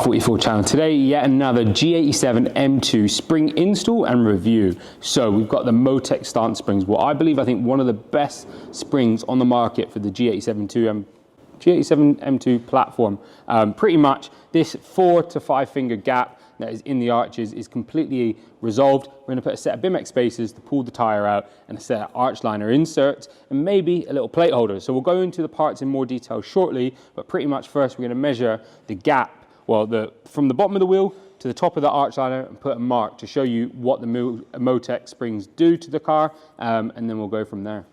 44 channel. Today, yet another G87 M2 spring install and review. So we've got the Motech Stance Springs, what I think one of the best springs on the market for the G87 M2 platform. Pretty much this 4 to 5 finger gap that is in the arches is completely resolved. We're going to put a set of BIMX spacers to pull the tire out and a set of arch liner inserts and maybe a little plate holder. So we'll go into the parts in more detail shortly, but pretty much first we're going to measure the gap, well, from the bottom of the wheel to the top of the arch liner and put a mark to show you what the Motech springs do to the car, and then we'll go from there.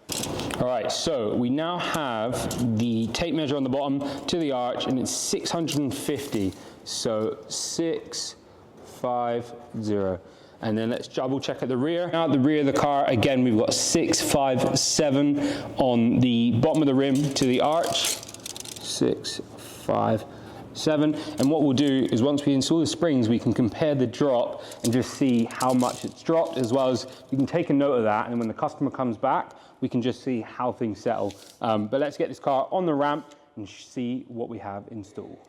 All right, so we now have the tape measure on the bottom to the arch and it's 650. So 650. And then let's double check at the rear. Now at the rear of the car, again, we've got 657 on the bottom of the rim to the arch. 657. And what we'll do is once we install the springs, we can compare the drop and just see how much it's dropped, as well as you can take a note of that. And when the customer comes back, we can just see how things settle. But let's get this car on the ramp and see what we have installed.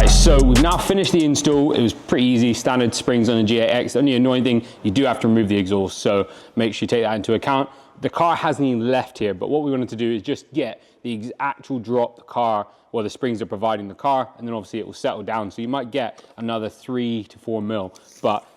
So we've now finished the install. It was pretty easy, standard springs on the G8X. The only annoying thing, you do have to remove the exhaust, so make sure you take that into account. The car hasn't even left here, but what we wanted to do is just get the actual drop the car, well, the springs are providing the car, and then obviously it will settle down. So you might get another 3 to 4 mil, but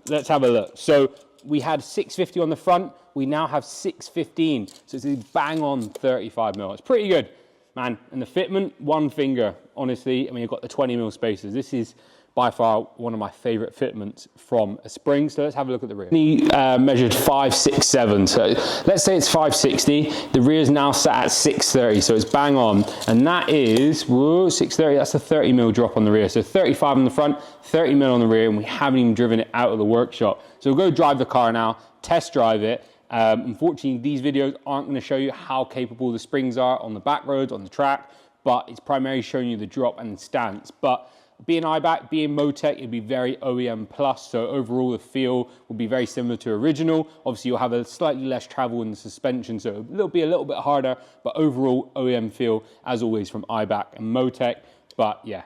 let's have a look. So we had 650 on the front, we now have 615. So it's a bang on 35 mil. It's pretty good, man. And the fitment, 1 finger, honestly. I mean, you've got the 20 mil spacers. This is by far one of my favorite fitments from a spring. So let's have a look at the rear. He measured 567. So let's say it's 560. The rear is now sat at 630. So it's bang on. And that is, whoa, 630. That's a 30 mil drop on the rear. So 35 on the front, 30 mil on the rear, and we haven't even driven it out of the workshop. So we'll go drive the car now, test drive it. Unfortunately, these videos aren't going to show you how capable the springs are on the back roads, on the track, but it's primarily showing you the drop and the stance. But being Eibach, being Motech, it'd be very OEM plus, so overall the feel will be very similar to original. Obviously you'll have a slightly less travel in the suspension, so it'll be a little bit harder, but overall OEM feel, as always, from Eibach and Motech. But yeah,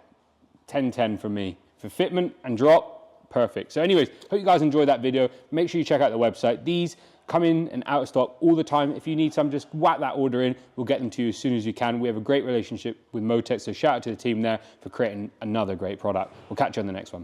10/10 for me. For fitment and drop, perfect. So anyways, hope you guys enjoyed that video. Make sure you check out the website. These come in and out of stock all the time. If you need some, just whack that order in. We'll get them to you as soon as you can. We have a great relationship with Motech, so shout out to the team there for creating another great product. We'll catch you on the next one.